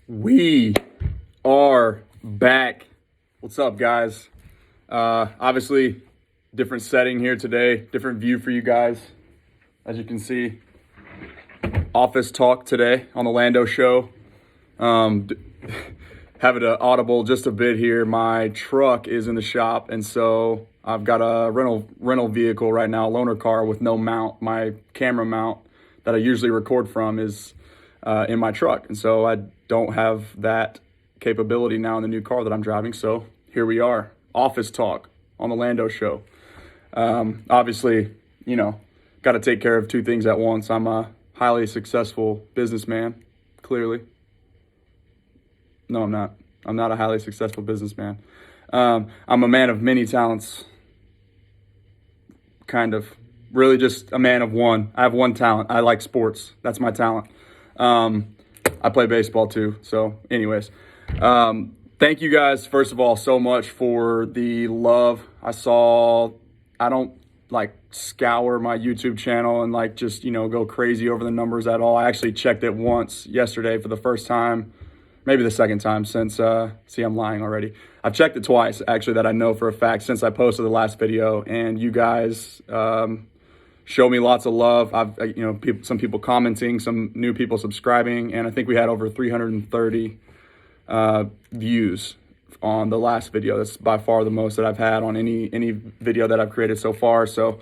We are back. What's up, guys? Obviously, different setting here today, different view for you guys. As you can see, office talk today on the LANDO show. Having an audible just a bit here. My truck is in the shop, and so I've got a rental vehicle right now, a loaner car with no mount. My camera mount that I usually record from is in my truck, and so I don't have that capability now in the new car that I'm driving. So here we are, office talk on the LANDO show. Obviously, got to take care of two things at once. I'm a highly successful businessman, clearly. No, I'm not. I'm not a highly successful businessman. I'm a man of many talents, kind of. Really just a man of one. I have one talent. I like sports. That's my talent. I play baseball too. So anyways, thank you guys, first of all, so much for the love. I don't like scour my YouTube channel and like just, go crazy over the numbers at all. I actually checked it once yesterday for the first time, maybe the second time since, see, I'm lying already. I've checked it twice actually, that I know for a fact, since I posted the last video, and you guys, show me lots of love. Some people commenting, some new people subscribing, and I think we had over 330 views on the last video. That's by far the most that I've had on any video that I've created so far. So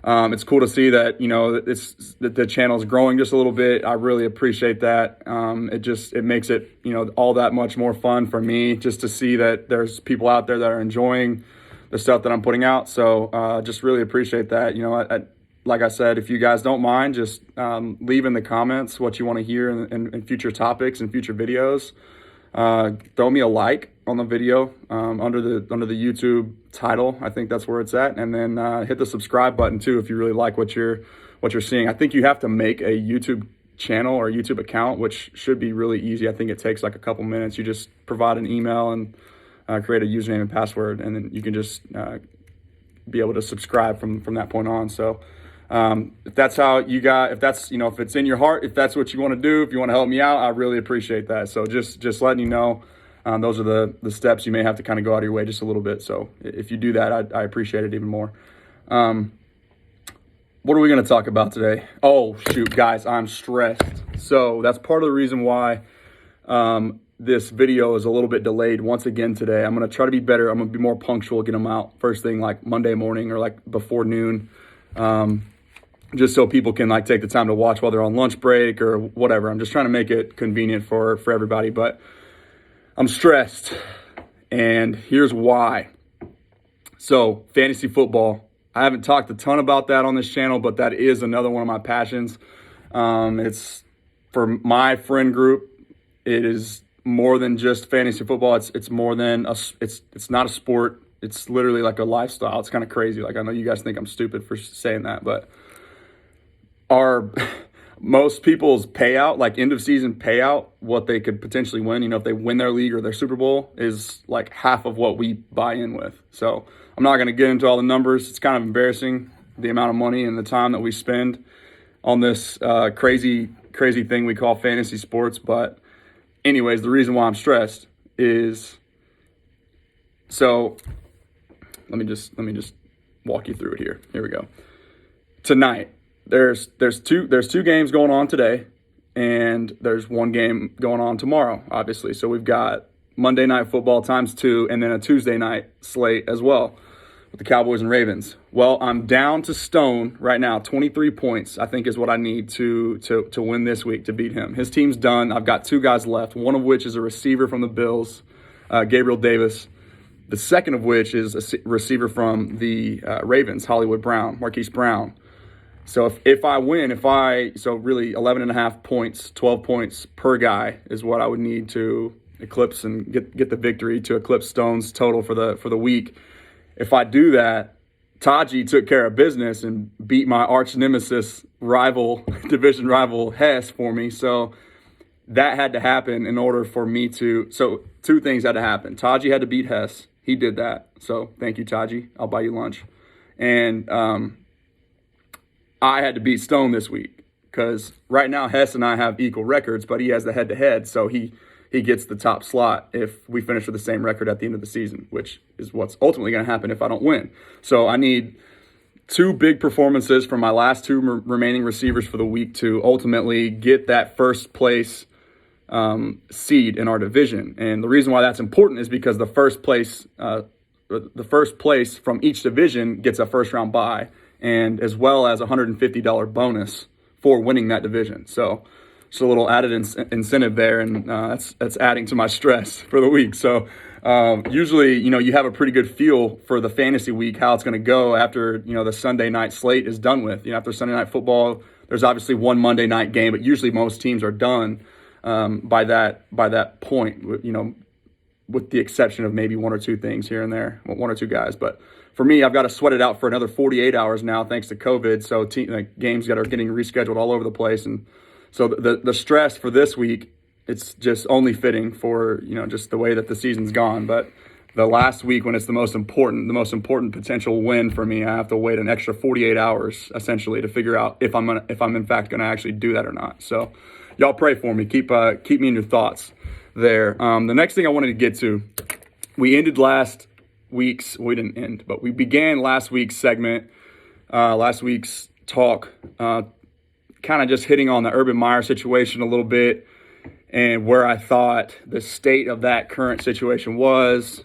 it's cool to see that that the channel is growing just a little bit. I really appreciate that. It makes it all that much more fun for me just to see that there's people out there that are enjoying the stuff that I'm putting out. So just really appreciate that. Like I said, if you guys don't mind, just leave in the comments what you want to hear in future topics and future videos. Throw me a like on the video under the YouTube title. I think that's where it's at. And then hit the subscribe button too if you really like what you're seeing. I think you have to make a YouTube channel or a YouTube account, which should be really easy. I think it takes like a couple minutes. You just provide an email and create a username and password, and then you can just be able to subscribe from that point on. So if that's how you got, if it's in your heart, if that's what you want to do, if you want to help me out, I really appreciate that. So just letting you know, those are the steps you may have to kind of go out of your way just a little bit. So if you do that, I appreciate it even more. What are we going to talk about today? Oh, shoot, guys, I'm stressed. So that's part of the reason why this video is a little bit delayed once again today. I'm going to try to be better. I'm going to be more punctual, get them out first thing like Monday morning or like before noon. Just so people can like take the time to watch while they're on lunch break or whatever. I'm just trying to make it convenient for everybody, but I'm stressed, and here's why. So fantasy football, I haven't talked a ton about that on this channel, but that is another one of my passions. It's for my friend group. It is more than just fantasy football. It's more than it's not a sport. It's literally like a lifestyle. It's kind of crazy. Like, I know you guys think I'm stupid for saying that, but most people's payout, like end of season payout, what they could potentially win, if they win their league or their Super Bowl, is like half of what we buy in with. So I'm not going to get into all the numbers. It's kind of embarrassing, the amount of money and the time that we spend on this crazy thing we call fantasy sports. But anyways, the reason why I'm stressed is, so let me just walk you through it here. Here we go. Tonight, there's two games going on today, and there's one game going on tomorrow, obviously. So we've got Monday Night Football times 2, and then a Tuesday night slate as well with the Cowboys and Ravens. Well, I'm down to Stone right now. 23 points, I think, is what I need to win this week to beat him. His team's done. I've got two guys left, one of which is a receiver from the Bills, Gabriel Davis. The second of which is a receiver from the Ravens, Marquise Brown. So if I win, so really 11.5 points, 12 points per guy is what I would need to eclipse and get the victory, to eclipse Stone's total for the week. If I do that, Taji took care of business and beat my arch nemesis division rival Hess for me. So that had to happen in order for me to, so two things had to happen. Taji had to beat Hess. He did that. So thank you, Taji. I'll buy you lunch. And I had to beat Stone this week, because right now Hess and I have equal records, but he has the head-to-head, so he gets the top slot if we finish with the same record at the end of the season, which is what's ultimately going to happen if I don't win. So I need 2 big performances from my last 2 remaining receivers for the week to ultimately get that first place seed in our division. And the reason why that's important is because the first place from each division gets a first-round bye, and as well as a $150 bonus for winning that division. So just a little added incentive there, and that's adding to my stress for the week. So usually, you have a pretty good feel for the fantasy week, how it's going to go after, the Sunday night slate is done with. After Sunday night football, there's obviously one Monday night game, but usually most teams are done by that point, with the exception of maybe 1 or 2 things here and there, 1 or 2 guys. But for me, I've got to sweat it out for another 48 hours now, thanks to COVID. So games that are getting rescheduled all over the place. And so the stress for this week, it's just only fitting for, just the way that the season's gone. But the last week, when it's the most important potential win for me, I have to wait an extra 48 hours essentially to figure out if I'm in fact going to actually do that or not. So y'all pray for me. Keep me in your thoughts there. The next thing I wanted to get to, we began last week's segment, last week's talk, kind of just hitting on the Urban Meyer situation a little bit and where I thought the state of that current situation was.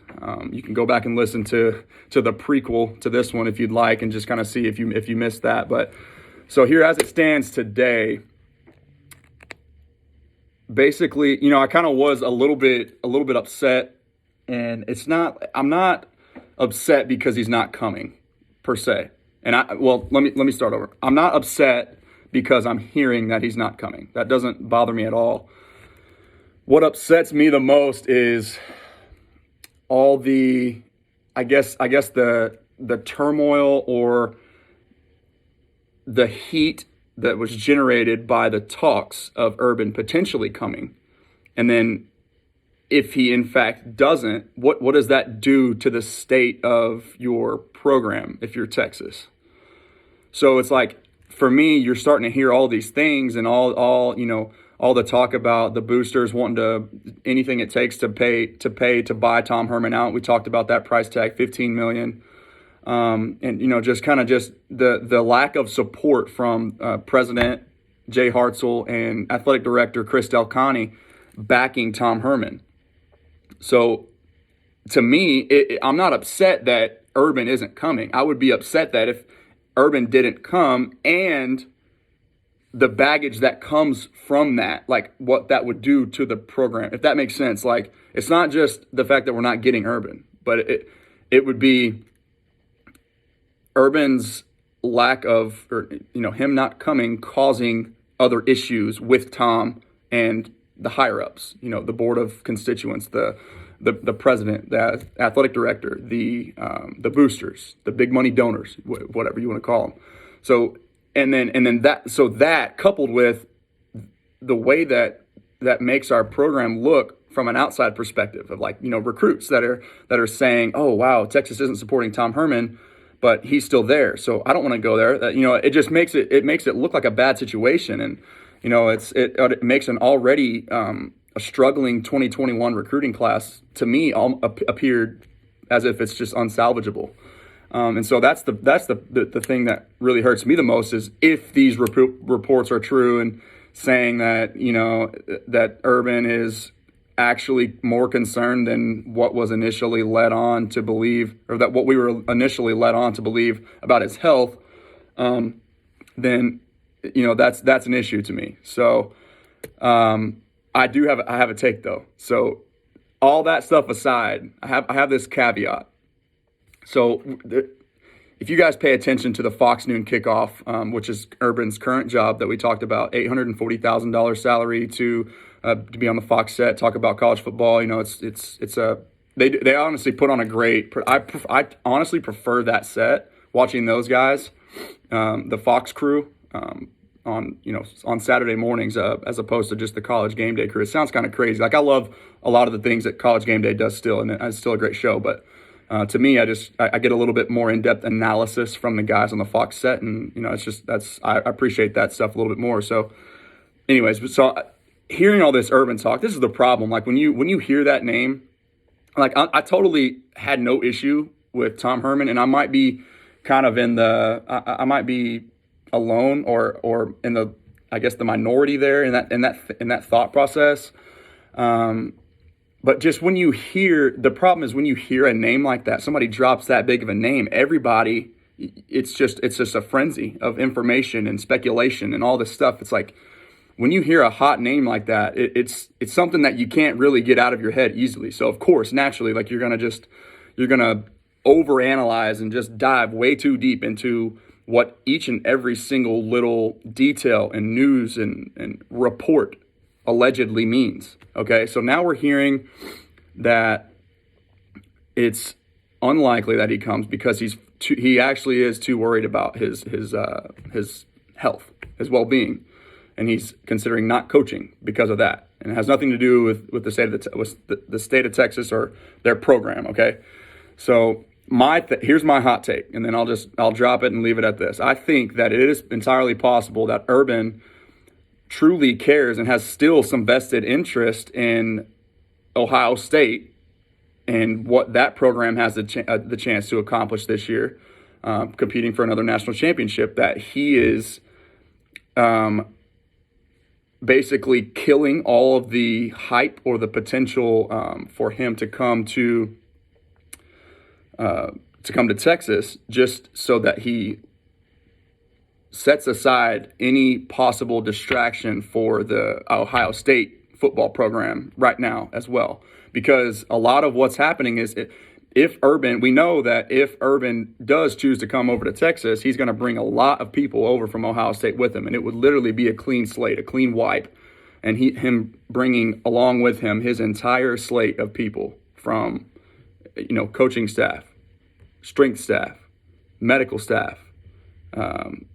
You can go back and listen to the prequel to this one if you'd like, and just kind of see if you missed that. But so here as it stands today, basically, I kind of was a little bit upset, and I'm not upset because he's not coming per se. And let me start over. I'm not upset because I'm hearing that he's not coming. That doesn't bother me at all. What upsets me the most is all the, I guess the turmoil or the heat that was generated by the talks of Urban potentially coming. And then if he in fact doesn't, what does that do to the state of your program if you're Texas? So it's like, for me, you're starting to hear all these things and all the talk about the boosters wanting anything it takes to buy Tom Herman out. We talked about that price tag, $15 million. And just the lack of support from President Jay Hartzell and Athletic Director Chris Delcani backing Tom Herman. So to me, I'm not upset that Urban isn't coming. I would be upset that if Urban didn't come and the baggage that comes from that, like what that would do to the program, if that makes sense. Like, it's not just the fact that we're not getting Urban, but it would be Urban's lack of, or him not coming, causing other issues with Tom and the higher ups, the board of constituents, the president, the athletic director, the boosters, the big money donors, whatever you want to call them. So and then that coupled with the way that makes our program look from an outside perspective of recruits that are saying, oh wow, Texas isn't supporting Tom Herman, but he's still there, so I don't want to go there. It just makes it look like a bad situation, and it makes an already a struggling 2021 recruiting class to me appeared as if it's just unsalvageable. And so that's the thing that really hurts me the most is if these reports are true and saying that that Urban is actually more concerned than what was initially led on to believe, or that what we were initially led on to believe about his health, then that's an issue to me. So I have a take though. So all that stuff aside, I have this caveat. So if you guys pay attention to the Fox Noon Kickoff, which is Urban's current job that we talked about, $840,000 salary to be on the Fox set, talk about college football. They honestly put on a great. I honestly prefer that set. Watching those guys, the Fox crew, on Saturday mornings, as opposed to just the College Game Day crew. It sounds kind of crazy. Like, I love a lot of the things that College Game Day does still, and it's still a great show. But To me, I get a little bit more in-depth analysis from the guys on the Fox set, and I appreciate that stuff a little bit more. So, anyways, hearing all this Urban talk, this is the problem. Like when you hear that name, like I totally had no issue with Tom Herman, and I might be kind of I might be alone or in the minority there in that thought process. But just when you hear, the problem is when you hear a name like that, somebody drops that big of a name, everybody, it's just a frenzy of information and speculation and all this stuff. It's like when you hear a hot name like that, it's something that you can't really get out of your head easily. So of course, naturally, like you're gonna overanalyze and just dive way too deep into what each and every single little detail and news and report allegedly means. Okay, so now we're hearing that it's unlikely that he comes because he actually is too worried about his health, his well-being, and he's considering not coaching because of that. And it has nothing to do with the state of Texas or their program. Okay, so here's my hot take, and then I'll drop it and leave it at this. I think that it is entirely possible that Urban truly cares and has still some vested interest in Ohio State and what that program has the chance to accomplish this year, competing for another national championship, that he is basically killing all of the hype or the potential for him to come to Texas, just so that he sets aside any possible distraction for the Ohio State football program right now as well. Because a lot of what's happening is we know that if Urban does choose to come over to Texas, he's going to bring a lot of people over from Ohio State with him. And it would literally be a clean slate, a clean wipe. And him bringing along with him his entire slate of people from, coaching staff, strength staff, medical staff, the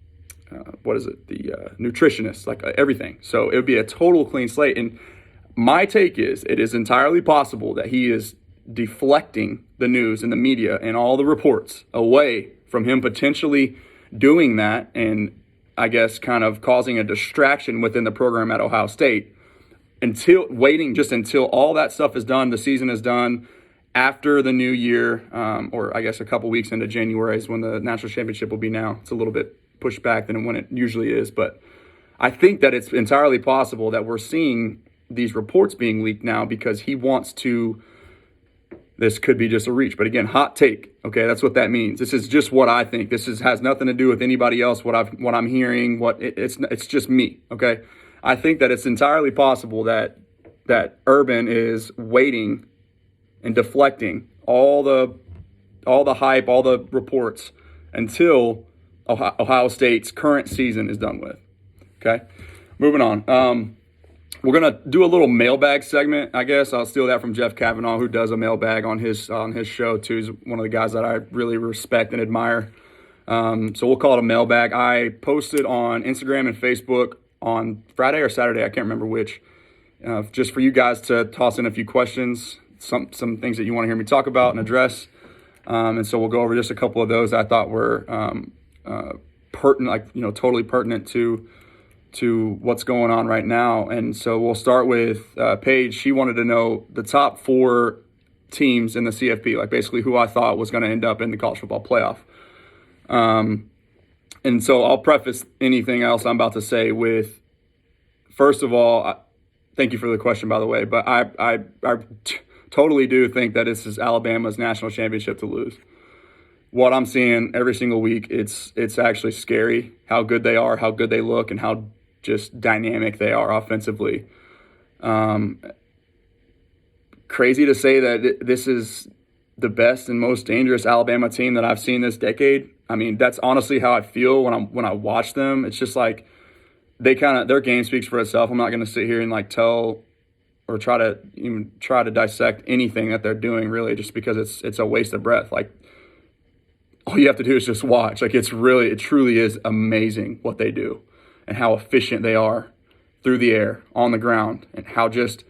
nutritionists, like everything. So it would be a total clean slate. And my take is it is entirely possible that he is deflecting the news and the media and all the reports away from him potentially doing that, and I guess kind of causing a distraction within the program at Ohio State until all that stuff is done, the season is done, after the new year, or I guess a couple weeks into January is when the national championship will be now. It's a little bit pushed back than when it usually is, but I think that it's entirely possible that we're seeing these reports being leaked now because he wants to. This could be just a reach, but again, hot take. Okay, that's what that means. This is just what I think. Has nothing to do with anybody else. What I'm hearing. It's just me. Okay, I think that it's entirely possible that Urban is waiting and deflecting all the hype, all the reports until Ohio State's current season is done with. Okay, moving on. We're going to do a little mailbag segment, I guess. I'll steal that from Jeff Kavanaugh, who does a mailbag on his show, too. He's one of the guys that I really respect and admire. So we'll call it a mailbag. I posted on Instagram and Facebook on Friday or Saturday, I can't remember which, just for you guys to toss in a few questions, some things that you want to hear me talk about and address. And so we'll go over just a couple of those I thought were pertinent, totally pertinent to what's going on right now. And so we'll start with Paige. She wanted to know the top 4 teams in the CFP, like basically who I thought was going to end up in the college football playoff. And so I'll preface anything else I'm about to say with, first of all, thank you for the question, by the way, but I totally do think that this is Alabama's national championship to lose. What I'm seeing every single week, it's actually scary how good they are, how good they look, and how just dynamic they are offensively. Crazy to say that this is the best and most dangerous Alabama team that I've seen this decade. I mean, that's honestly how I feel when I watch them. It's just like their game speaks for itself. I'm not going to sit here and like tell or try to dissect anything that they're doing, really, just because it's a waste of breath. Like, all you have to do is just watch. Like, it truly is amazing what they do and how efficient they are through the air, on the ground, and how just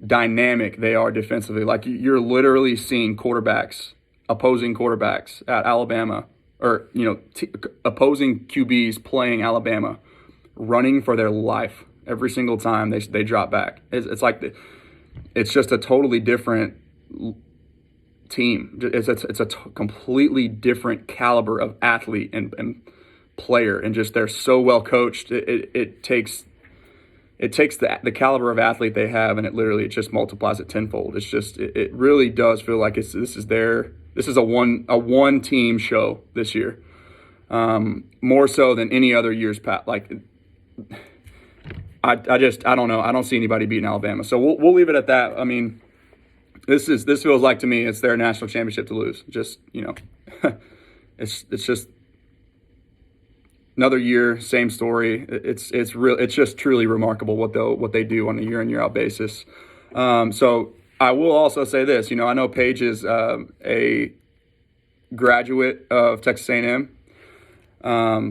dynamic they are defensively. Like, you're literally seeing quarterbacks opposing quarterbacks at Alabama, or opposing QBs playing Alabama, running for their life every single time they drop back. It's just a totally different team. It's a completely different caliber of athlete and player, and just they're so well coached. It takes the caliber of athlete they have, and it just multiplies it tenfold. It's just it really does feel like this is a one team show this year, more so than any other years past. Like I don't know. I don't see anybody beating Alabama, so we'll leave it at that. I mean, this feels like, to me, it's their national championship to lose. Just it's just another year, same story. It's just truly remarkable what they do on a year in, year out basis. So I will also say this. I know Paige is a graduate of Texas A&M.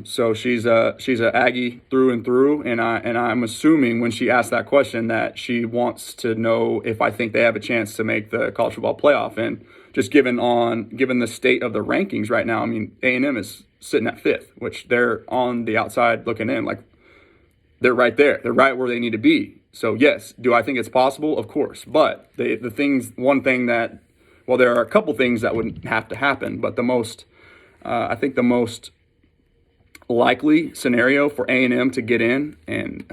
So she's a Aggie through and through, and I'm assuming when she asked that question that she wants to know if I think they have a chance to make the college football playoff. And just given the state of the rankings right now, I mean, A&M is sitting at 5th, which they're on the outside looking in, like they're right there. They're right where they need to be. So yes, do I think it's possible? Of course. But there are a couple things that would have to happen, but I think the most likely scenario for A&M to get in and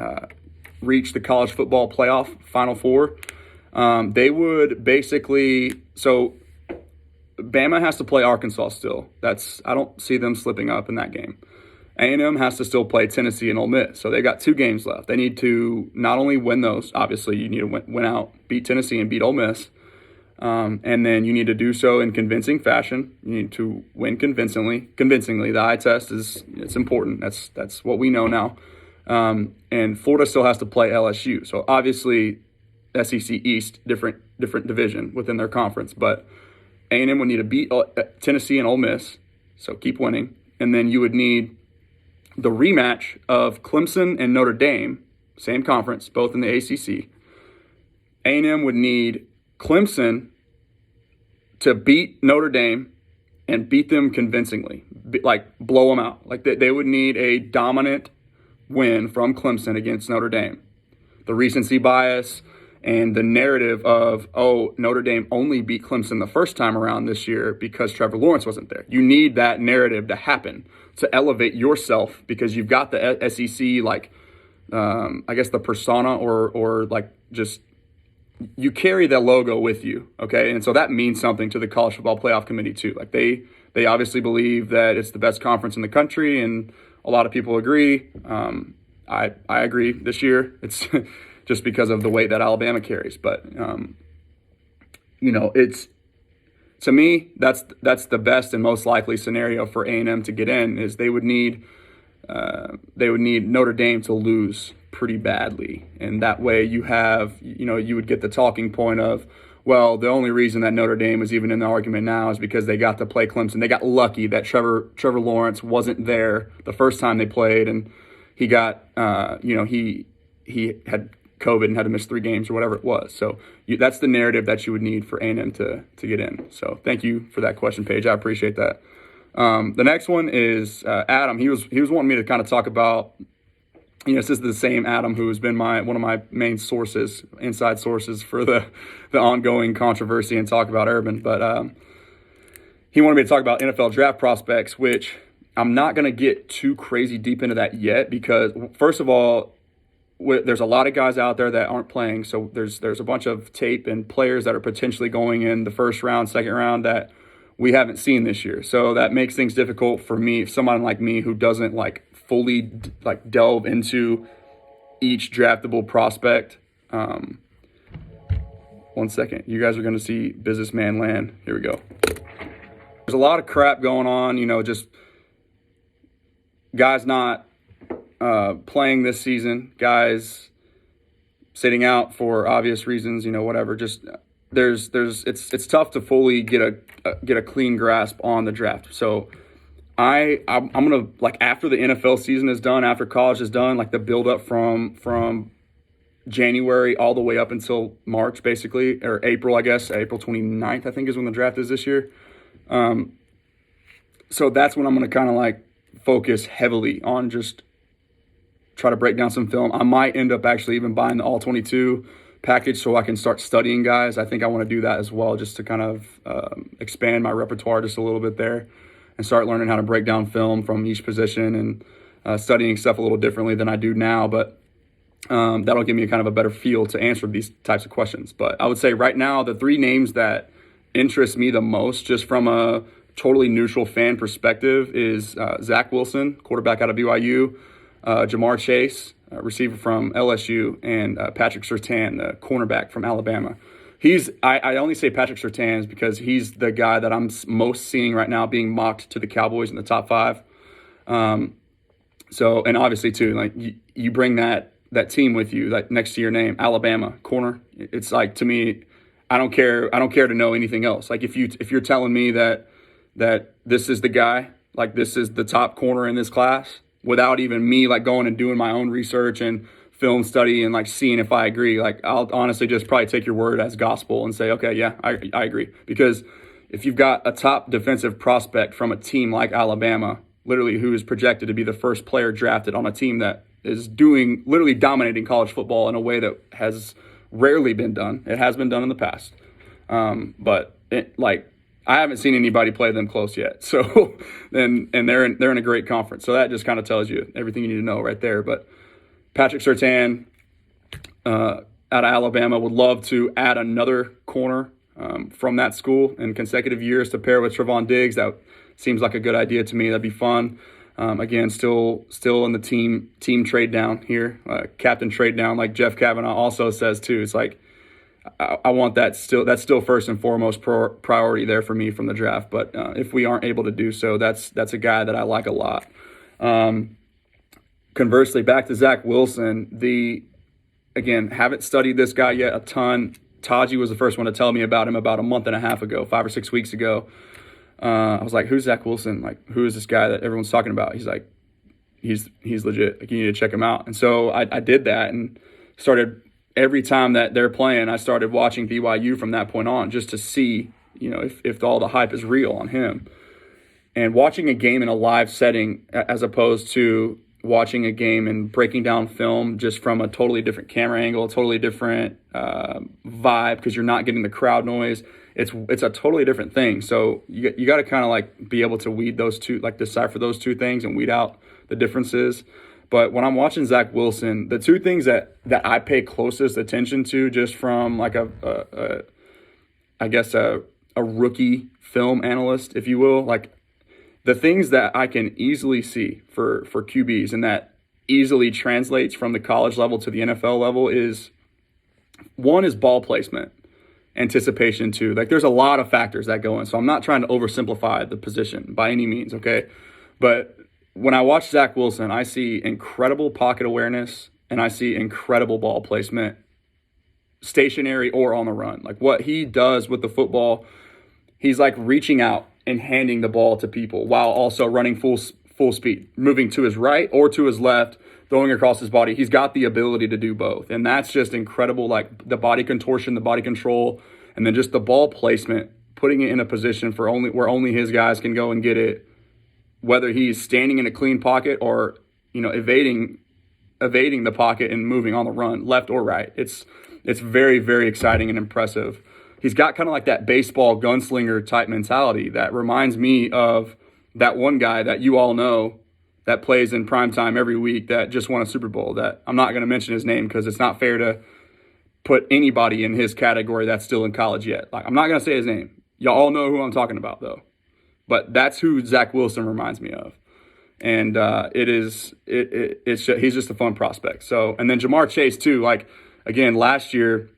reach the college football playoff Final Four, they would basically, so Bama has to play Arkansas still. I don't see them slipping up in that game. A&M has to still play Tennessee and Ole Miss. So they got 2 games left. They need to not only win those, obviously you need to win out, beat Tennessee and beat Ole Miss. And then you need to do so in convincing fashion. You need to win convincingly. The eye test it's important. That's what we know now. And Florida still has to play LSU. So obviously SEC East, different division within their conference. But A&M would need to beat Tennessee and Ole Miss. So keep winning. And then you would need the rematch of Clemson and Notre Dame, same conference, both in the ACC. A&M would need Clemson to beat Notre Dame and beat them convincingly, like blow them out. Like they would need a dominant win from Clemson against Notre Dame. The recency bias and the narrative of, Notre Dame only beat Clemson the first time around this year because Trevor Lawrence wasn't there. You need that narrative to happen to elevate yourself, because you've got the SEC, I guess the persona or like just, you carry that logo with you, okay? And so that means something to the College Football Playoff Committee too. Like they obviously believe that it's the best conference in the country, and a lot of people agree. I agree this year. It's just because of the weight that Alabama carries. But it's, to me, that's the best and most likely scenario for A&M to get in, is they would need Notre Dame to lose pretty badly, and that way you would get the talking point of, well, the only reason that Notre Dame is even in the argument now is because they got to play Clemson. They got lucky that Trevor Lawrence wasn't there the first time they played, and he got he had COVID and had to miss 3 games or whatever it was. So that's the narrative that you would need for A&M to get in. So thank you for that question, Paige. I appreciate that. The next one is Adam. He was wanting me to kind of talk about, this is the same Adam who has been one of my main sources, inside sources for the ongoing controversy and talk about Urban. But he wanted me to talk about NFL draft prospects, which I'm not going to get too crazy deep into that yet, because first of all, there's a lot of guys out there that aren't playing. So there's a bunch of tape and players that are potentially going in the first round, second round that we haven't seen this year. So that makes things difficult for me, someone like me who doesn't fully delve into each draftable prospect. 1 second. You guys are going to see Businessman Land. Here we go. There's a lot of crap going on, just guys not playing this season, guys sitting out for obvious reasons, whatever. Just it's tough to fully get a clean grasp on the draft. So I'm gonna, after the NFL season is done, after college is done, the build up from January all the way up until March, basically, or April, I guess. April 29th, I think, is when the draft is this year. So that's when I'm going to kind of like focus heavily on just try to break down some film. I might end up actually even buying the all 22 package so I can start studying guys. I think I want to do that as well, just to kind of expand my repertoire just a little bit there and start learning how to break down film from each position and studying stuff a little differently than I do now. But that'll give me kind of a better feel to answer these types of questions. But I would say right now, the three names that interest me the most, just from a totally neutral fan perspective, is Zach Wilson, quarterback out of BYU, Jamar Chase, receiver from LSU, and Patrick Surtain, the cornerback from Alabama. I only say Patrick Surtain because he's the guy that I'm most seeing right now being mocked to the Cowboys in the top 5. So, and obviously too, like you bring that team with you, like next to your name, Alabama corner. It's like, to me, I don't care to know anything else. Like if you're telling me that this is the guy, like this is the top corner in this class, without even me like going and doing my own research and film study and like seeing if I agree, like I'll honestly just probably take your word as gospel and say, okay, yeah, I agree. Because if you've got a top defensive prospect from a team like Alabama, literally who is projected to be the first player drafted on a team that is literally dominating college football in a way that has rarely been done. It has been done in the past. But I haven't seen anybody play them close yet. So and they're in a great conference. So that just kind of tells you everything you need to know right there. But Patrick Surtain out of Alabama, would love to add another corner from that school in consecutive years to pair with Trevon Diggs. That seems like a good idea to me. That'd be fun. Again, still in the team trade down here, captain trade down, like Jeff Kavanaugh also says too. It's like, I want that still. That's still first and foremost priority there for me from the draft. But if we aren't able to do so, that's a guy that I like a lot. Conversely, back to Zach Wilson. Again, haven't studied this guy yet a ton. Taji was the first one to tell me about him about a month and a half ago, 5 or 6 weeks ago. I was like, "Who's Zach Wilson? Like, who is this guy that everyone's talking about?" He's like, "He's legit. Like, you need to check him out." And so I did that and started. Every time that they're playing, I started watching BYU from that point on, just to see, if all the hype is real on him. And watching a game in a live setting, as opposed to watching a game and breaking down film just from a totally different camera angle, a totally different vibe, because you're not getting the crowd noise. It's a totally different thing. So you got to kind of like be able to weed those two, like decipher those two things and weed out the differences. But when I'm watching Zach Wilson, the two things that I pay closest attention to, just from like a rookie film analyst, if you will, like the things that I can easily see for QBs and that easily translates from the college level to the NFL level is, one is ball placement, anticipation too. Like there's a lot of factors that go in. So I'm not trying to oversimplify the position by any means, okay? But when I watch Zach Wilson, I see incredible pocket awareness and I see incredible ball placement, stationary or on the run. Like what he does with the football, he's like reaching out and handing the ball to people while also running full speed, moving to his right or to his left, throwing across his body. He's got the ability to do both. And that's just incredible, like the body contortion, the body control, and then just the ball placement, putting it in a position where only his guys can go and get it, whether he's standing in a clean pocket or, evading the pocket and moving on the run, left or right. It's very, very exciting and impressive. He's got kind of like that baseball gunslinger type mentality that reminds me of that one guy that you all know that plays in primetime every week that just won a Super Bowl, that I'm not going to mention his name because it's not fair to put anybody in his category that's still in college yet. Like, I'm not going to say his name. Y'all all know who I'm talking about though. But that's who Zach Wilson reminds me of. And he's just a fun prospect. So, and then Jamar Chase too, like, again, last year,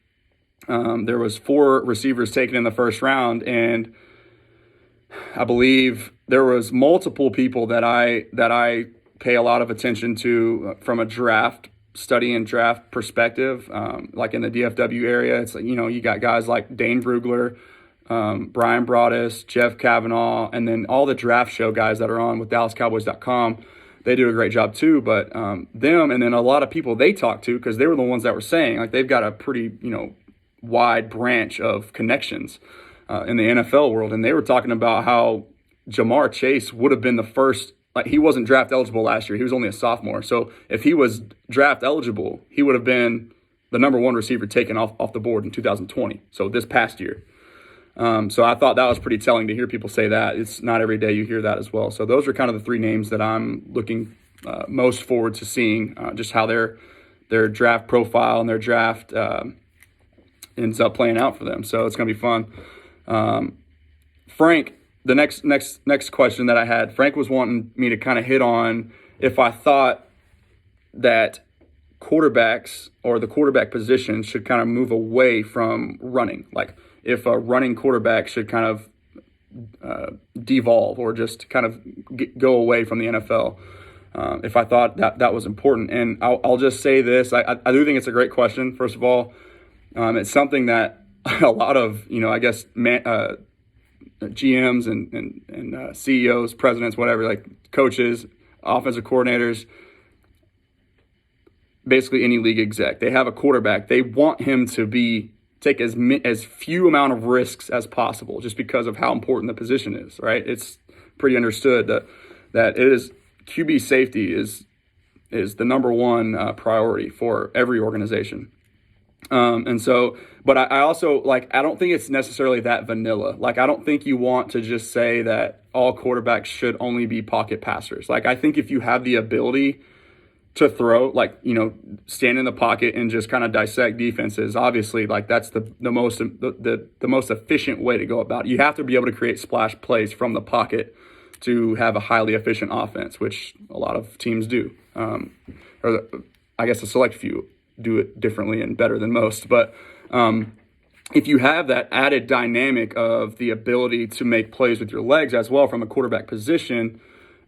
there was 4 receivers taken in the first round, and I believe there was multiple people that I pay a lot of attention to from a draft study and draft perspective, like in the DFW area. It's like, you got guys like Dane Brugler, Brian Broaddus, Jeff Kavanaugh, and then all the draft show guys that are on with DallasCowboys.com. They do a great job too, but them and then a lot of people they talk to, because they were the ones that were saying, like, they've got a pretty, wide branch of connections. in the NFL world, and they were talking about how Jamar Chase would have been the first. Like, he wasn't draft eligible last year. He was only a sophomore. So if he was draft eligible, he would have been the number one receiver taken off the board in 2020. So this past year. So I thought that was pretty telling to hear people say that. It's not every day you hear that as well. So those are kind of the three names that I'm looking most forward to seeing, just how their draft profile and their draft ends up playing out for them. So it's going to be fun. Frank, the next question that I had, Frank was wanting me to kind of hit on if I thought that quarterbacks or the quarterback position should kind of move away from running. Like, if a running quarterback should kind of devolve or just kind of go away from the NFL. If I thought that was important. And I'll just say this. I do think it's a great question, first of all. It's something that a lot of, I guess, GMs and CEOs, presidents, whatever, like coaches, offensive coordinators, basically any league exec, they have a quarterback. They want him to take as few amount of risks as possible, just because of how important the position is, right? It's pretty understood that it is QB safety is the number one priority for every organization. But I also, I don't think it's necessarily that vanilla. Like, I don't think you want to just say that all quarterbacks should only be pocket passers. Like, I think if you have the ability to throw, stand in the pocket and just kind of dissect defenses, obviously, that's the most efficient way to go about it. You have to be able to create splash plays from the pocket to have a highly efficient offense, which a lot of teams do. Or I guess a select few do it differently and better than most. But if you have that added dynamic of the ability to make plays with your legs as well from a quarterback position,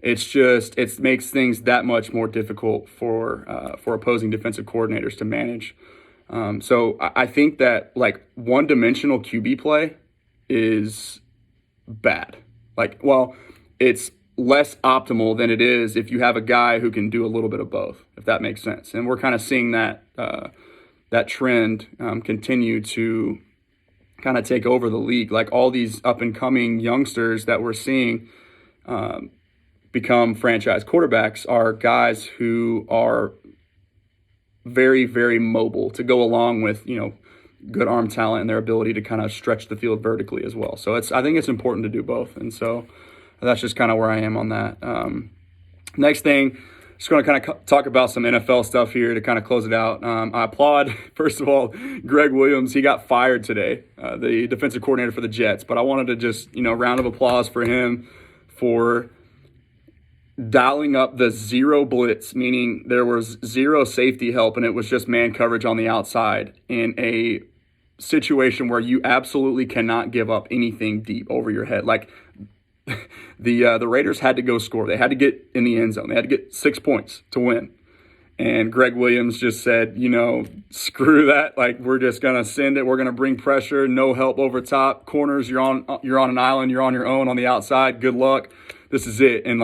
it makes things that much more difficult for opposing defensive coordinators to manage. So I think that one-dimensional QB play is bad. It's less optimal than it is if you have a guy who can do a little bit of both, if that makes sense. And we're kind of seeing that trend continue to kind of take over the league. Like, all these up-and-coming youngsters that we're seeing become franchise quarterbacks are guys who are very, very mobile to go along with, good arm talent and their ability to kind of stretch the field vertically as well. So I think it's important to do both. And so that's just kind of where I am on that. Next thing, just going to kind of talk about some NFL stuff here to kind of close it out. I applaud, first of all, Gregg Williams. He got fired today, the defensive coordinator for the Jets. But I wanted to just, round of applause for him for dialing up the zero blitz, meaning there was zero safety help and it was just man coverage on the outside in a situation where you absolutely cannot give up anything deep over your head. The Raiders had to go score. They had to get in the end zone. They had to get 6 points to win. And Gregg Williams just said, screw that. We're just going to send it. We're going to bring pressure, no help over top. Corners, you're on an island. You're on your own on the outside. Good luck. This is it. And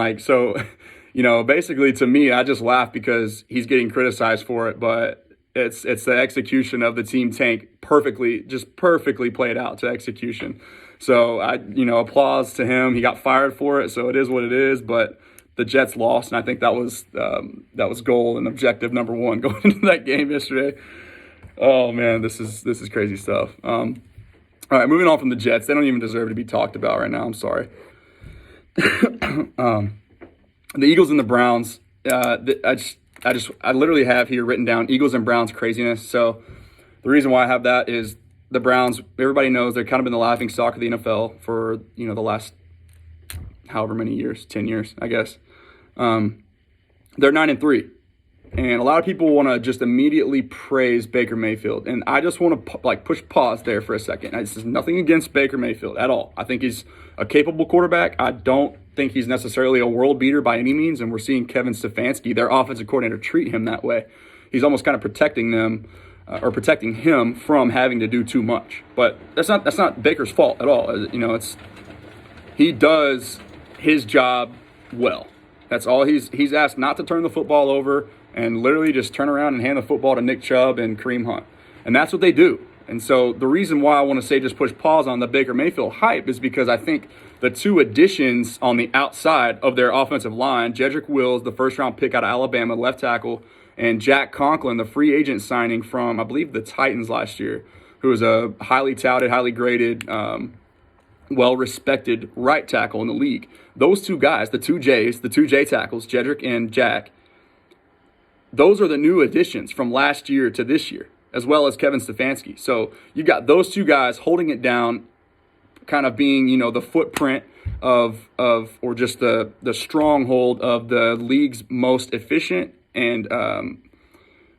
basically to me, I just laugh because he's getting criticized for it, but it's the execution of the team tank perfectly played out to execution. So applause to him. He got fired for it, so it is what it is. But the Jets lost, and I think that was goal and objective number one going into that game yesterday. Oh man, this is crazy stuff. All right, moving on from the Jets. They don't even deserve to be talked about right now. I'm sorry. The Eagles and the Browns. I literally have here written down Eagles and Browns craziness. So the reason why I have that is the Browns, everybody knows they've kind of been the laughing stock of the NFL for, the last however many years, 10 years, I guess. They're 9-3. And a lot of people want to just immediately praise Baker Mayfield. And I just want to push pause there for a second. This is nothing against Baker Mayfield at all. I think he's a capable quarterback. I don't think he's necessarily a world beater by any means. And we're seeing Kevin Stefanski, their offensive coordinator, treat him that way. He's almost kind of protecting them protecting him from having to do too much. But that's not Baker's fault at all. He does his job well. That's all he's asked, not to turn the football over and literally just turn around and hand the football to Nick Chubb and Kareem Hunt. And that's what they do. And so the reason why I want to say just push pause on the Baker Mayfield hype is because I think the two additions on the outside of their offensive line, Jedrick Wills, the first-round pick out of Alabama, left tackle, and Jack Conklin, the free agent signing from, I believe, the Titans last year, who is a highly touted, highly graded, well-respected right tackle in the league. Those two guys, the two J tackles, Jedrick and Jack, those are the new additions from last year to this year, as well as Kevin Stefanski. So you got those two guys holding it down, kind of being, the footprint of or just the stronghold of the league's most efficient and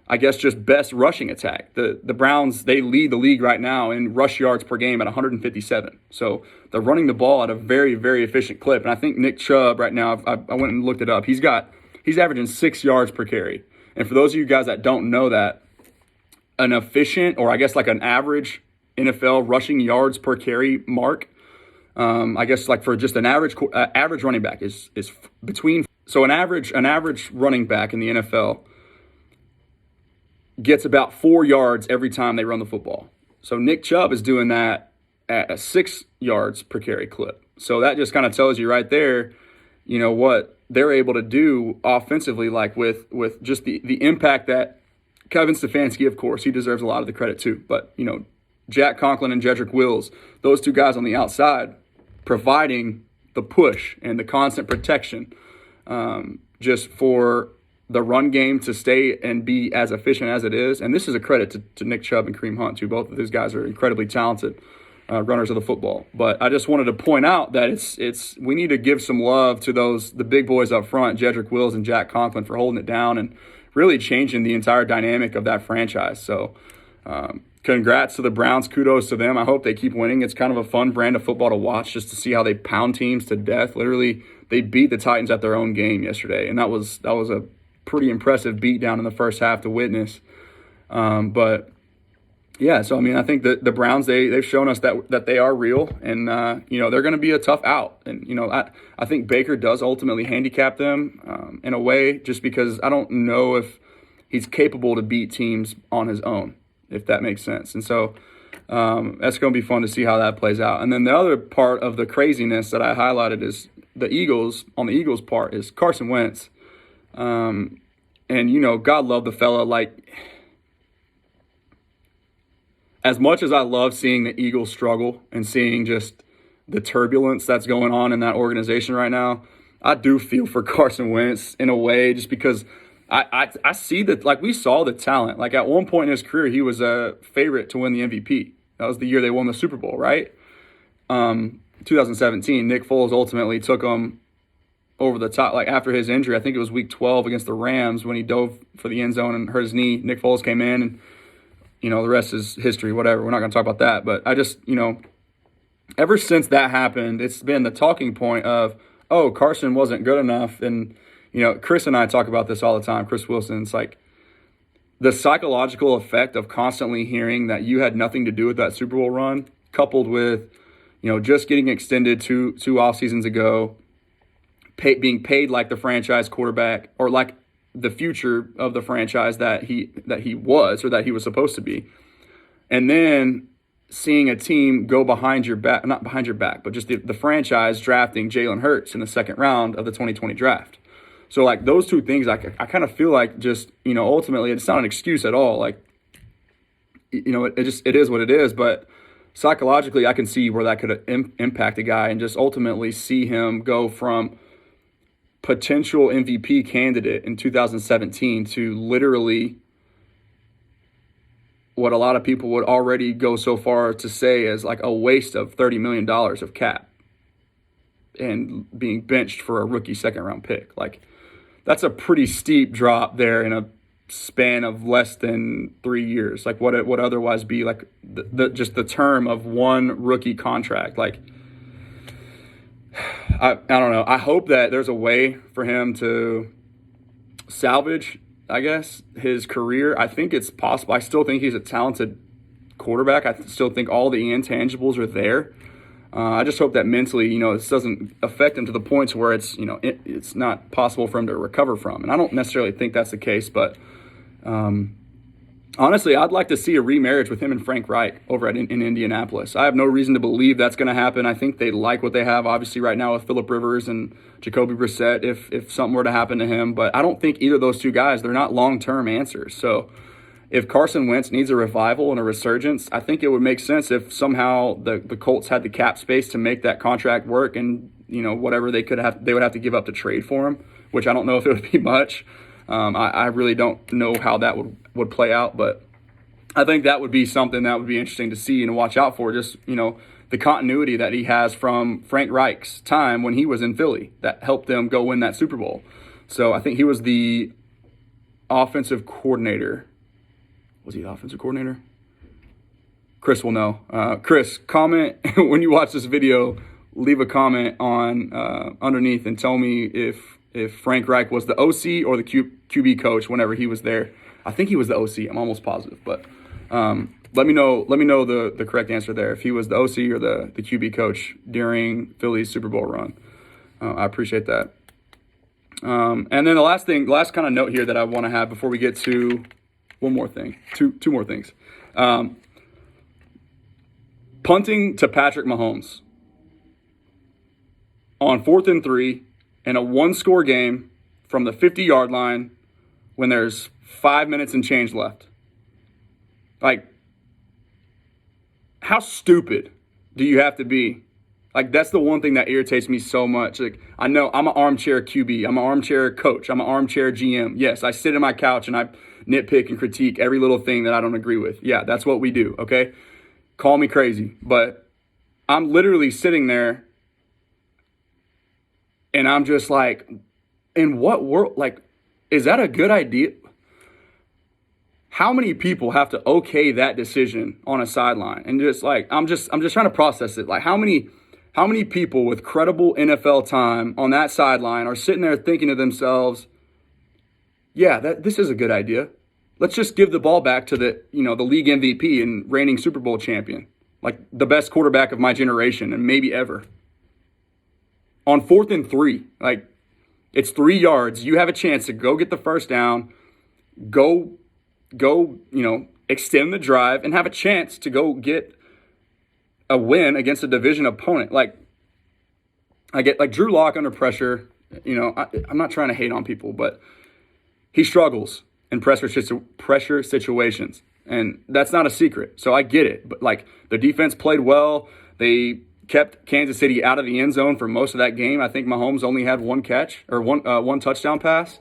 I guess just best rushing attack. The Browns, they lead the league right now in rush yards per game at 157. So they're running the ball at a very, very efficient clip. And I think Nick Chubb right now, I went and looked it up. He's averaging 6 yards per carry. And for those of you guys that don't know that, an efficient, or I guess like an average NFL rushing yards per carry mark, I guess like for just an average running back is between. So an average running back in the NFL gets about 4 yards every time they run the football. So Nick Chubb is doing that at a 6 yards per carry clip. So that just kind of tells you right there, what they're able to do offensively, like with just the impact that Kevin Stefanski, of course, he deserves a lot of the credit too. But, Jack Conklin and Jedrick Wills, those two guys on the outside, providing the push and the constant protection just for the run game to stay and be as efficient as it is. And this is a credit to Nick Chubb and Kareem Hunt, too. Both of these guys are incredibly talented runners of the football. But I just wanted to point out that we need to give some love to the big boys up front, Jedrick Wills and Jack Conklin, for holding it down and really changing the entire dynamic of that franchise. So congrats to the Browns. Kudos to them. I hope they keep winning. It's kind of a fun brand of football to watch, just to see how they pound teams to death. Literally, they beat the Titans at their own game yesterday, and that was a pretty impressive beatdown in the first half to witness. But yeah, so I mean, I think that the Browns, they've shown us that they are real, and they're going to be a tough out. And I think Baker does ultimately handicap them in a way, just because I don't know if he's capable to beat teams on his own, if that makes sense. And so that's going to be fun to see how that plays out. And then the other part of the craziness that I highlighted is the Eagles. On the Eagles' part is Carson Wentz. And God love the fella. Like, as much as I love seeing the Eagles struggle and seeing just the turbulence that's going on in that organization right now, I do feel for Carson Wentz in a way, just because I see that, like, we saw the talent. Like, at one point in his career, he was a favorite to win the MVP. That was the year they won the Super Bowl, right? 2017, Nick Foles ultimately took him over the top, like after his injury. I think it was week 12 against the Rams when he dove for the end zone and hurt his knee. Nick Foles came in, and, the rest is history, whatever. We're not going to talk about that. But I just, ever since that happened, it's been the talking point of, oh, Carson wasn't good enough. And, Chris and I talk about this all the time, Chris Wilson. It's like the psychological effect of constantly hearing that you had nothing to do with that Super Bowl run, coupled with, just getting extended two off seasons ago, being paid like the franchise quarterback, or like the future of the franchise that he was, or that he was supposed to be. And then seeing a team go behind your back, not behind your back, but just the franchise drafting Jalen Hurts in the second round of the 2020 draft. So like those two things, I kind of feel like just, ultimately it's not an excuse at all. Like, it is what it is, but psychologically I can see where that could impact a guy, and just ultimately see him go from potential MVP candidate in 2017 to literally what a lot of people would already go so far to say as like a waste of $30 million of cap and being benched for a rookie second round pick. Like, that's a pretty steep drop there in a span of less than 3 years. Like what it would otherwise be like just the term of one rookie contract. Like, I don't know. I hope that there's a way for him to salvage, I guess, his career. I think it's possible. I still think he's a talented quarterback. I still think all the intangibles are there. I just hope that mentally, this doesn't affect him to the points where it's, it's not possible for him to recover from. And I don't necessarily think that's the case, but Honestly, I'd like to see a remarriage with him and Frank Reich over in Indianapolis. I have no reason to believe that's going to happen. I think they like what they have, obviously, right now with Phillip Rivers and Jacoby Brissett, if something were to happen to him. But I don't think either of those two guys, they're not long-term answers. So if Carson Wentz needs a revival and a resurgence, I think it would make sense if somehow the Colts had the cap space to make that contract work and, whatever they would have to give up to trade for him, which I don't know if it would be much. I really don't know how that would play out, but I think that would be something that would be interesting to see and watch out for. Just, the continuity that he has from Frank Reich's time when he was in Philly that helped them go win that Super Bowl. So I think he was the offensive coordinator. Was he the offensive coordinator? Chris will know. Chris, comment when you watch this video. Leave a comment on underneath and tell me if Frank Reich was the OC or the QB coach whenever he was there. I think he was the OC. I'm almost positive, but let me know the correct answer there. If he was the OC or the QB coach during Philly's Super Bowl run, I appreciate that. And then the last kind of note here that I want to have before we get to one more thing, two more things. Punting to Patrick Mahomes on 4th and 3 in a one-score game from the 50-yard line when there's 5 minutes and change left. Like, how stupid do you have to be? Like, that's the one thing that irritates me so much. Like, I know I'm an armchair QB. I'm an armchair coach. I'm an armchair GM. Yes, I sit on my couch and I nitpick and critique every little thing that I don't agree with. Yeah, that's what we do, okay? Call me crazy. But I'm literally sitting there and I'm just like, in what world? Like, is that a good idea? How many people have to okay that decision on a sideline? And just like, I'm just trying to process it. Like, how many people with credible NFL time on that sideline are sitting there thinking to themselves, yeah, this is a good idea. Let's just give the ball back to the league MVP and reigning Super Bowl champion, like the best quarterback of my generation and maybe ever. On 4th and 3, like, it's 3 yards. You have a chance to go get the first down, go, extend the drive and have a chance to go get a win against a division opponent. Like, I get like Drew Lock under pressure. I'm not trying to hate on people, but he struggles in pressure situations, and that's not a secret. So I get it. But like, the defense played well. They kept Kansas City out of the end zone for most of that game. I think Mahomes only had one catch or one touchdown pass.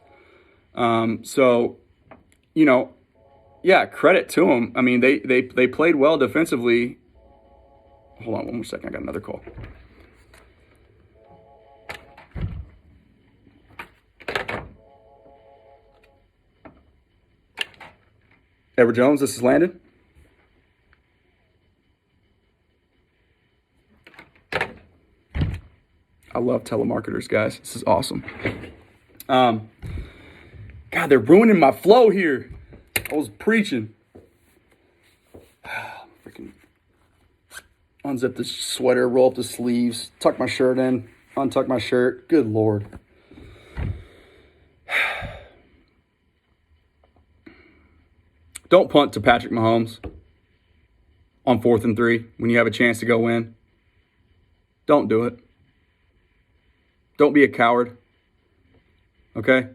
So, yeah, credit to them. I mean, they played well defensively. Hold on one more second. I got another call. Edward Jones, this is Landon. I love telemarketers, guys. This is awesome. God, they're ruining my flow here. I was preaching. Freaking unzip the sweater, roll up the sleeves, tuck my shirt in, untuck my shirt. Good Lord. Don't punt to Patrick Mahomes on 4th and 3 when you have a chance to go win. Don't do it. Don't be a coward. Okay?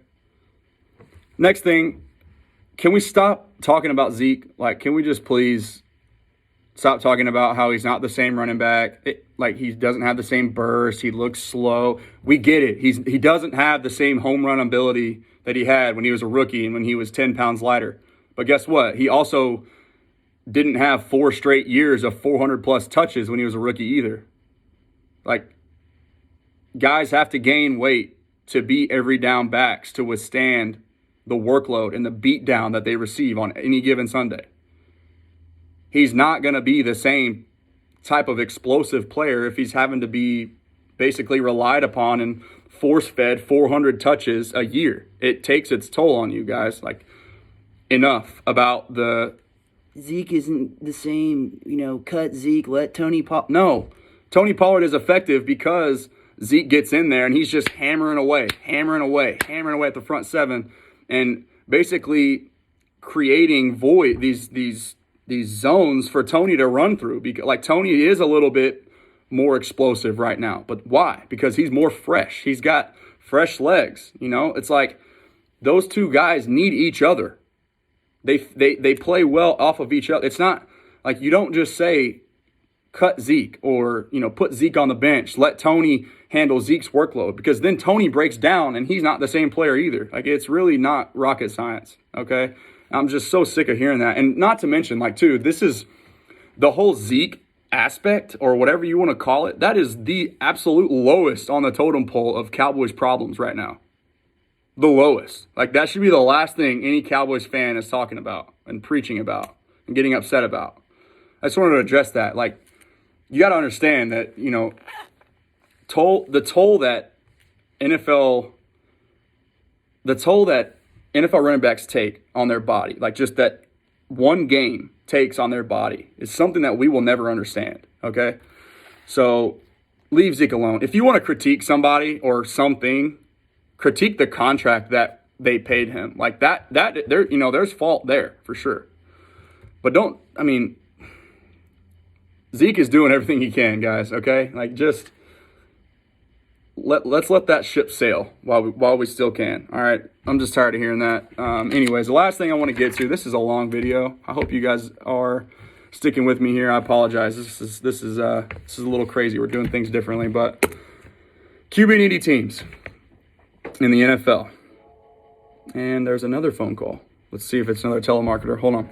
Next thing, can we stop talking about Zeke? Like, can we just please stop talking about how he's not the same running back? Like, he doesn't have the same burst. He looks slow. We get it. He doesn't have the same home run ability that he had when he was a rookie and when he was 10 pounds lighter. But guess what? He also didn't have 4 straight years of 400-plus touches when he was a rookie either. Like, guys have to gain weight to beat every down backs to withstand the workload and the beatdown that they receive on any given Sunday. He's not going to be the same type of explosive player if he's having to be basically relied upon and force-fed 400 touches a year. It takes its toll on you guys. Like, enough about the Zeke isn't the same, cut Zeke, let Tony Pollard. No, Tony Pollard is effective because Zeke gets in there and he's just hammering away at the front seven and basically creating these zones for Tony to run through. Because like Tony is a little bit more explosive right now, but why? Because he's more fresh. He's got fresh legs. You know, it's like those two guys need each other. They play well off of each other. It's not like you don't just say cut Zeke or, you know, put Zeke on the bench, let Tony handle Zeke's workload, because then Tony breaks down and he's not the same player either. Like, it's really not rocket science, okay? I'm just so sick of hearing that. And not to mention, like, too, this is the whole Zeke aspect, or whatever you want to call it, that is the absolute lowest on the totem pole of Cowboys problems right now. The lowest. Like, that should be the last thing any Cowboys fan is talking about and preaching about and getting upset about. I just wanted to address that. Like, you got to understand that, you know, the toll that NFL running backs take on their body, like just that one game takes on their body, is something that we will never understand, okay? So leave Zeke alone. If you want to critique somebody or something, critique the contract that they paid him. Like that there, you know, there's fault there for sure. But Zeke is doing everything he can, guys, okay? Like, just let's let that ship sail while we still can. All right, I'm just tired of hearing that. Anyways, the last thing I want to get to, this is a long video. I hope you guys are sticking with me here. I apologize. This is a little crazy. We're doing things differently, but QB needy teams in the NFL. And there's another phone call. Let's see if it's another telemarketer. Hold on.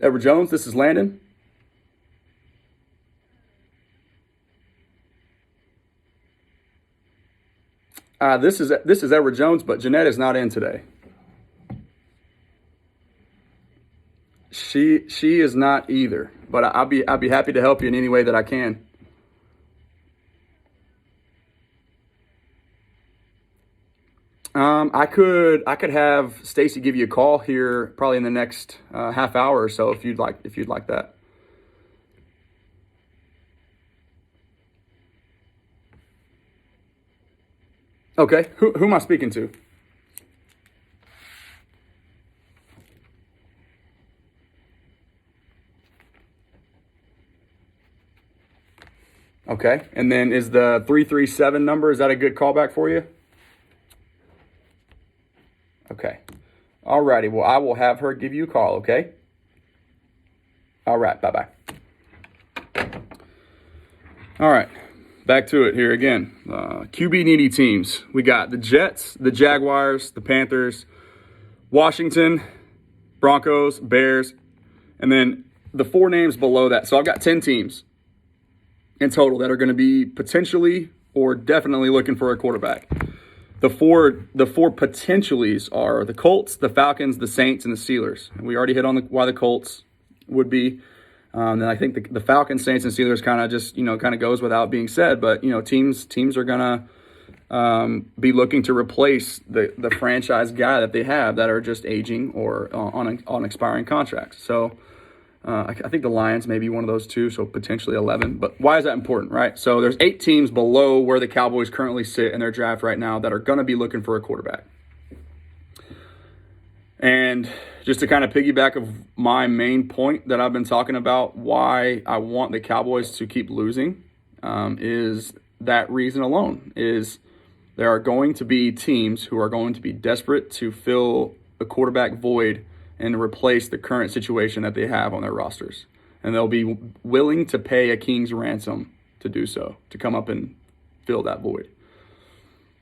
Edward Jones, this is Landon. This is Edward Jones, but Jeanette is not in today. She is not either, but I'll be happy to help you in any way that I can. I could have Stacy give you a call here probably in the next half hour or so if you'd like that. Okay, who am I speaking to? Okay, and then is the 337 number, is that a good callback for you? Okay. All righty, well, I will have her give you a call, okay? All right, bye-bye. All right. Back to it here again. QB needy teams. We got the Jets, the Jaguars, the Panthers, Washington, Broncos, Bears, and then the four names below that. So I've got 10 teams in total that are going to be potentially or definitely looking for a quarterback. The four potentialies are the Colts, the Falcons, the Saints, and the Steelers. And we already hit on why the Colts would be. And I think the Falcons, Saints, and Steelers kind of just, kind of goes without being said. But, teams are going to be looking to replace the franchise guy that they have that are just aging or on expiring contracts. So I think the Lions may be one of those two, so potentially 11. But why is that important, right? So there's 8 teams below where the Cowboys currently sit in their draft right now that are going to be looking for a quarterback. And just to kind of piggyback of my main point that I've been talking about, why I want the Cowboys to keep losing, is that reason alone. Is there are going to be teams who are going to be desperate to fill a quarterback void and replace the current situation that they have on their rosters. And they'll be willing to pay a king's ransom to do so, to come up and fill that void.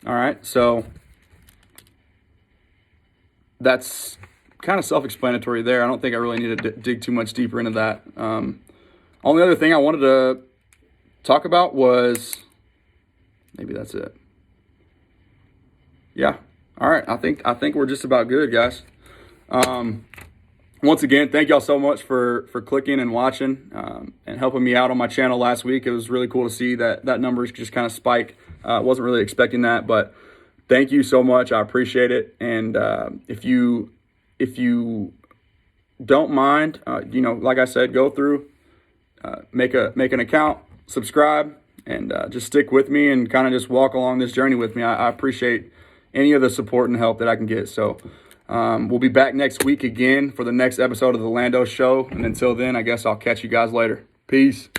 All right, so that's kind of self-explanatory there. I don't think I really need to dig too much deeper into that. Only other thing I wanted to talk about was, maybe that's it. Yeah. All right. I think we're just about good, guys. Once again, thank y'all so much for clicking and watching and helping me out on my channel last week. It was really cool to see that numbers just kind of spike. Wasn't really expecting that, but thank you so much. I appreciate it. And if you don't mind, like I said, go through, make an account, subscribe, and just stick with me and kind of just walk along this journey with me. I appreciate any of the support and help that I can get. So We'll be back next week again for the next episode of the LANDO show. And until then, I guess I'll catch you guys later. Peace.